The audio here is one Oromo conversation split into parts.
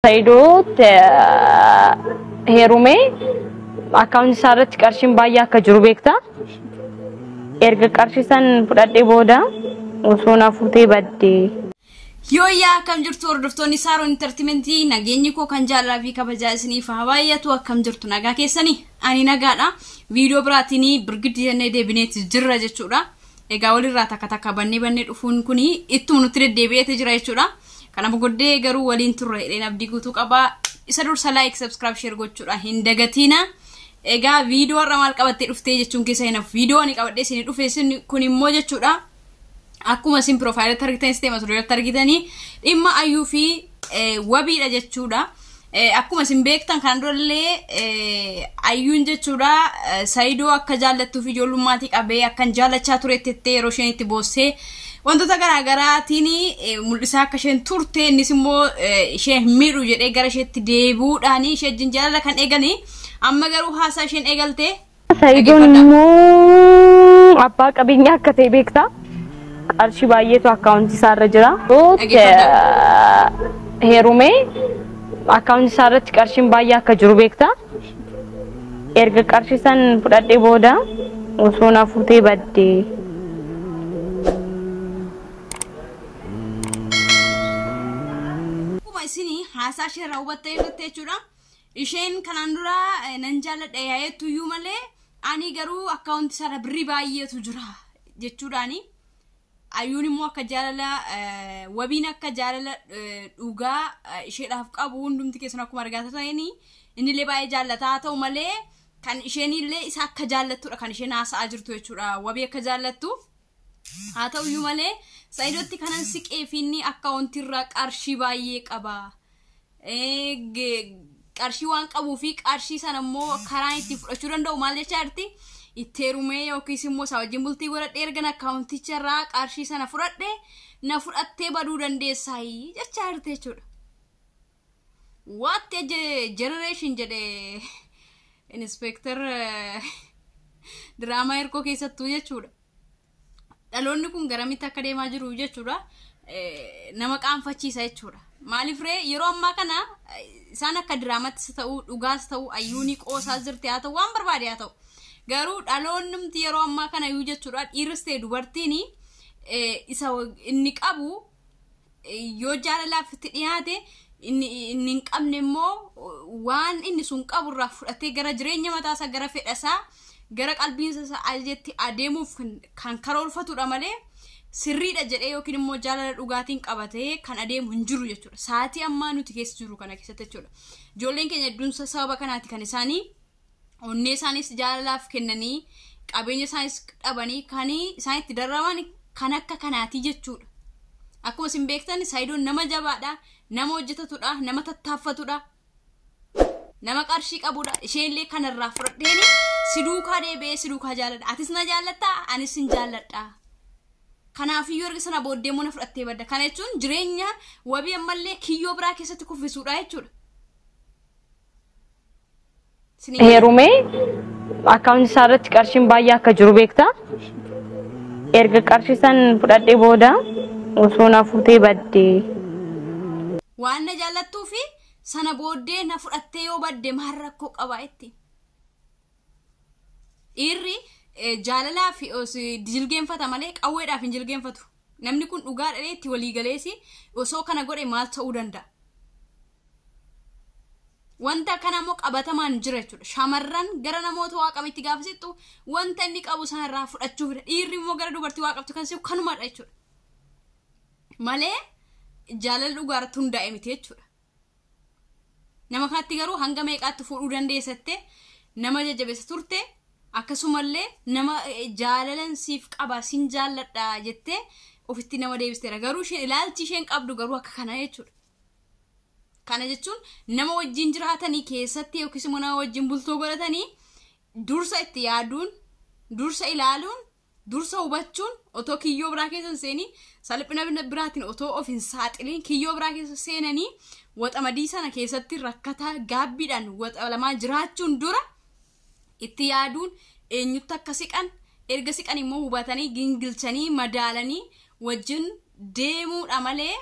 Saidot heerume akkaan isaarratti qarshiin baay'ee akka jiru beekta. Erga qarshiisan fudhadhee booda osoo na fuutee baddee. Yooyaa akkam jirtu hordoftoonni Saaroon Entertainmentii nageenyi koo kan jaalala fi kabajaa isiniif haa baay'atu akkam jirtu nagaa keessanii ani nagaadha. Viidiyoo biraatiin birgiddi jennee deebineetti jirra jechuudha. Egaa walirraa takka bannee dhufuun kuni ittuma nutti deddeebi'eeti jira jechuudha. Kana bogodee garuu waliin turre dheena abdii guutuu qaba. Isa dursa like subscribe share gochuudha hin dagatina. Egaa viidiyoo irra maal qabattee dhuftee jechuun keessa hinaaf viidiyoo ni qabadhee isin dhufee kun immoo jechuudha. Akkuma isin profile targetan sistema sura targetanii dhimma ayyuu fi wabiidha jechuudha. Akkuma isin beektan kan durallee ayyuun jechuudha Saidoo akka jaallattuu fi ijoollummaatti qabee akkan jaallachaa turetti yeroo isheen itti boossee wantoota garaagaraatiin mul'isaa akka isheen turte innis immoo ishee miidhu jedhee gara isheetti deebuudhaan ishee wajjin jaalala kan eeganii amma garuu haasaa isheen eegalte. Saidoon immoo abbaa qabeenyaa akka ta'e beekta. Qarshii baay'eetu akkaawuntii isaarra jira. Heerume akkaawuntii isaarratti qarshiin baay'ee akka jiru beekta. Erga qarshiisan fudhadhee booda osoo na fuutee baddee. Isini haasaa ishee raawwattee irratti jechuudha. Isheen kanaan dura nan jaalladha yaa'eetu iyyuu malee ani garuu akkaawuntii isaarra birrii baay'eetu jira jechuudhaani. Ayyuun immoo akka jaalala wabiin akka jaalala dhugaa isheedhaaf qabu hundumti keessan akkuma argaa ta'anii innillee baay'ee jaallataa ta'u malee kan isheenillee isa akka jaallattudha kan isheen haasa'aa jirtu jechuudha. Wabii akka jaallattu haa ta'u iyyuu malee Saidootti kanan siqee fi inni akkaawuntii irraa qarshii baay'ee qaba. Qarshii waan qabuu fi qarshii sana immoo karaan itti fudhachuu danda'u maal jechaa jirti? Itti heerumee yookiis immoo isaa wajjin bultii godhadhee erga akkaawunticha irraa qarshii sana fudhadhee na fudhattee baduu dandeessaayi jechaa jirti jechuudha. What generation jedhe inspector drama erkoo keessattuu jechuudha. Dhaloonni kun garamitti akka deemaa jiru jechuudha. Nama qaanfachiisa jechuudha. Maaliif ree yeroo ammaa kana isaan akka diraamattis ta'u dhugaas ta'u ayyuuni qoosaas jirti haa ta'u waan barbaade haa ta'u. Garuu dhaloonnumti yeroo ammaa kana iyyuu jechuudha dhiirris ta'e dubartiin isa inni qabu yoo jaalalaaf itti dhiyaate inni hin qabne immoo waan inni sun qabu irraa fudhatee gara jireenya mataasaa gara fedhasaa gara qalbiinsa ajetti adeemuuf kan karoorfatudha malee sirriidha jedhee yookiin immoo jaalala dhugaatiin qabatee kan adeemu hin jiru jechuudha. Saatii ammaa nuti keessa jiru kana keessatti jechuudha. Ijoolleen keenya hedduunsa sababa kanaati kan isaanii onnee isaanis jaalalaaf kennanii qabeenya isaanis dhabanii kan isaan itti darraman kan akka kanaati jechuudha. Akkuma isin beektan Saidoon nama jabaadha, nama hojjetatudha, nama tattaaffatudha. Nama qarshii qabudha. Isheenillee kanarraa fudhadheeni si duukaa deebi'ee si duukaa jaalladha. Atis na jaallattaa, anis sin jaalladha. Kanaafiyyuu erga sana booddee immoo na fudhattee badda. Kana jechuun jireenya wabii ammallee kiyyoo biraa keessatti kuffisuudha jechuudha. Heerume akkaawuntii isaarratti qarshiin baay'ee akka jiru beekta. Erga qarshiisan fudhadhee booda osoo na fuutee baddee. Waan na jaallattuu fi sana booddee na fudhattee yoo badde maal rakkoo qabaa itti? Dhiirri jaalalaa fi jilgeenfata malee qawweedhaaf hin jilgeenfatu. Namni kun dhugaa dhalee itti walii galeessi osoo kana godhe maal ta'uu danda'a? Wanta kana immoo qabatamaan jira jechuudha. Shamarran gara namoota waaqamitti gaafasittu wanta inni qabu sanarraa fudhachuufidha. Dhiirri immoo gara dubartii waaqabtu kan si'u kanumadha jechuudha. Malee jaalala dhugaarratti hundaa'e miti jechuudha. Nama kanatti garuu hanga meeqaatti fuudhuu dandeessatte nama jajjabeessa turte akkasumallee nama jaalalan siif qaba sin jaalladha jettee ofitti nama deebisteera. Garuu isheen ilaalchi isheen qabdu garuu akka kana jechuudha. Kana jechuun nama wajjin jiraatanii keessatti yookiis immoo nama wajjin bultoo godhatanii dursa itti yaaduun, dursa ilaaluun, dursa hubachuun otoo kiyyoo biraa keessa seenii salphina biraatiin otoo of hin saaxiliin kiyyoo biraa keessa seenanii waxamadii sana keessatti rakkataa gaabbiidhaan waxalamaa jiraachuun dura itti yaaduun eenyutti akka siqan erga siqan immoo hubatanii gingilchanii madaalanii wajjin deemuudha malee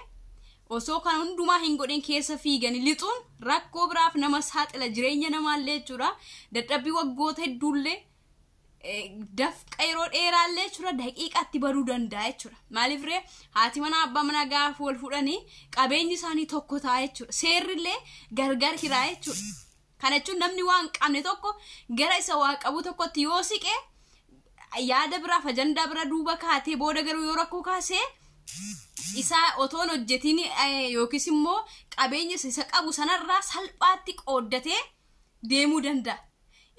osoo kan hundumaa hin godhin keessa fiiganii lixuun rakkoo biraaf nama saaxila jireenya namaallee jechuudha. Dadhabbii waggoota hedduullee dafqa yeroo dheeraallee jechuudha daqiiqaatti baduu danda'a jechuudha. Maaliif ree haati manaa abbaa manaa gaafa wal fudhanii qabeenyi isaanii tokko ta'a jechuudha. Seerrillee gargar hiraa jechuudha. Kana jechuun namni waan qabne tokko gara isa waa qabu tokkotti yoo siqee yaada biraaf ajandaa bira duuba kaatee booda garuu yoo rakkoo kaasee isaa otoon hojjetiin yookiis immoo qabeenya isa qabu sanarraa salphaatti qooddatee deemuu danda'a.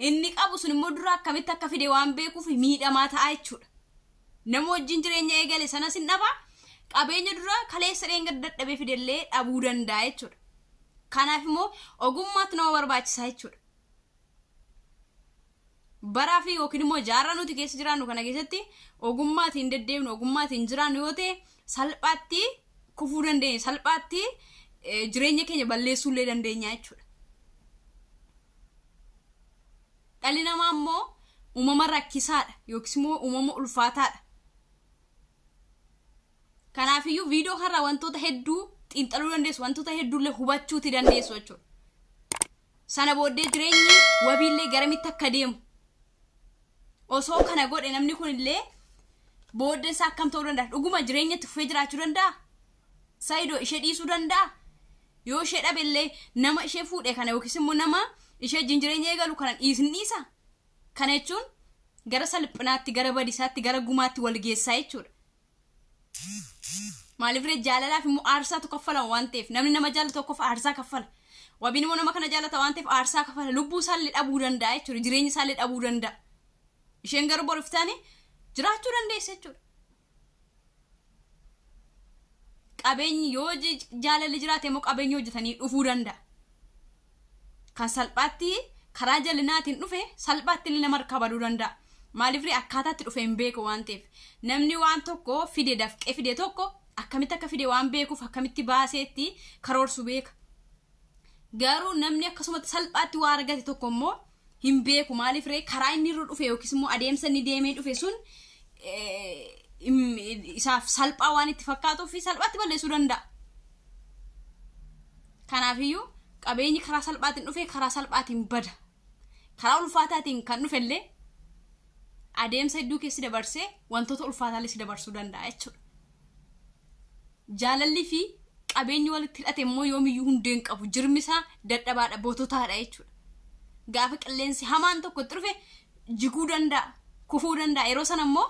Inni qabu sun immoo dura akkamitti akka fide waan beekuuf miidhamaa ta'a jechuudha. Nama wajjin jireenya eegale sanas hin dhaba qabeenya dura kaleessa dheenga dadhabee fidellee dhabuu danda'a jechuudha. Kanaaf immoo ogummaatu nama barbaachisaa jechuudha. Baraa fi yookiin immoo jaarraa nuti keessa jiraannu kana keessatti ogummaatiin deddeebinu ogummaatiin jiraannu yoo ta'e salphaatti kufuu dandeenya salphaatti jireenya keenya balleessuullee dandeenya jechuudha. Dhalli namaa immoo uumama rakkisaadha yookiis immoo uumama ulfaataadha. Kanaafiyyuu viidiyoo kanarraa wantoota hedduu xiinxaluu dandeessu wantoota hedduullee hubachuuti dandeessu jechuudha. Sana booddee jireenyi wabiillee garamitti akka deemu osoo kana godhe namni kunillee booddee isaa akkam ta'uu danda'a. Dhuguma jireenyatti fufee jiraachuu danda'a. Saayidoo ishee dhiisuu danda'a. Yoo ishee dhabellee nama ishee fuudhee kana yookiis immoo nama ishee jireenya eegalu kana dhiisa. Kana jechuun gara salphinaatti gara badisaatti gara gumaatti wal geessaa jechuudha. Maaliif ree jaalalaaf immoo aarsaatu kaffalama waan ta'eef namni nama jaalatu tokkoof aarsaa kaffala. Wabiin immoo nama kana jaalata waan ta'eef aarsaa kaffala. Lubbuu isaallee dhabuu danda'a jechuudha. Jireenya isaallee dhabuu danda'a. Isheen garuu boriftaani jiraachuu dandeessa jechuudha. Qabeenyi yoo jaalalli jiraate immoo qabeenyi hojjetanii dhufuu danda'a. Kan salphaatti karaa jallinaatiin dhufe salphaatti illee nama harkaa baduu danda'a. Maaliif ree akkaataatti dhufe hin beeku waan ta'eef namni waan tokko fide dafqee fide tokko akkamitti akka fide waan beekuuf akkamitti baaseetti karoorsu beeka. Garuu namni akkasumatti salphaatti waa argate tokko immoo hin beeku. Maaliif ree karaa inni irra dhufe yookiis immoo adeemsa inni deemee dhufe sun isaaf salphaa waan itti fakkaatuuf salphaatti balleessuu danda'a. Kanaafiyyuu qabeenyi karaa salphaatiin dhufe karaa salphaatiin bada. Karaa ulfaataatiin kan dhufellee adeemsa hedduu keessi dabarsee wantoota ulfaataalee si dabarsuu danda'a jechuudha. Jaalalli fi qabeenyi walitti hidhate immoo yoomiyyuu hundeen qabu jirmisaa dadhabaadha boototaadha jechuudha. Gaafa qilleensi hamaan tokko itti dhufe jiguu danda'a kufuu danda'a yeroo sana immoo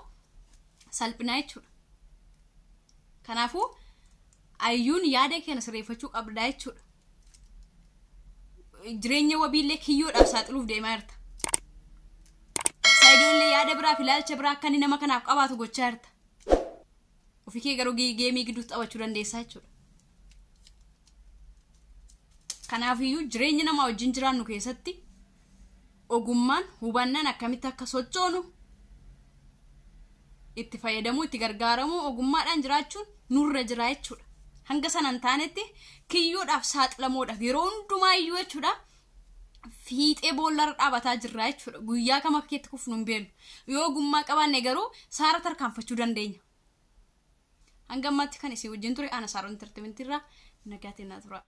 salphinaa jechuudha. Kanaafuu ayyuun yaada keenya sirreeffachuu qabda jechuudha. Jireenya wabiillee kiyyoodhaaf saaxiluuf deemaa jirta. Saayidoollee yaada biraa fi ilaalcha biraa akka inni nama kanaaf qabaatu gochaa jirta. Ofii kee garuu geemii gidduutti taphachuu dandeessaa jechuudha. Kanaafiyyuu jireenya namaa wajjin jiraannu keessatti ogummaan hubannaan akkamitti akka sochoonu itti fayyadamuu itti gargaaramuu ogummaadhaan jiraachuun nurra jira jechuudha. Hanga sanan taanetti kiyyoodhaaf saaxilamoodhaaf yeroo hundumaa iyyuu jechuudha fiixee boollarra dhaabataa jirra jechuudha. Guyyaa kam akka itti kufnu hin beeknu. Yoo ogummaa qabaanne garuu saara tarkaanfachuu dandeenya. Hanga ammaatti kan isin wajjin ture ana Saaroon Entertainment irraa nagaatiin na tura.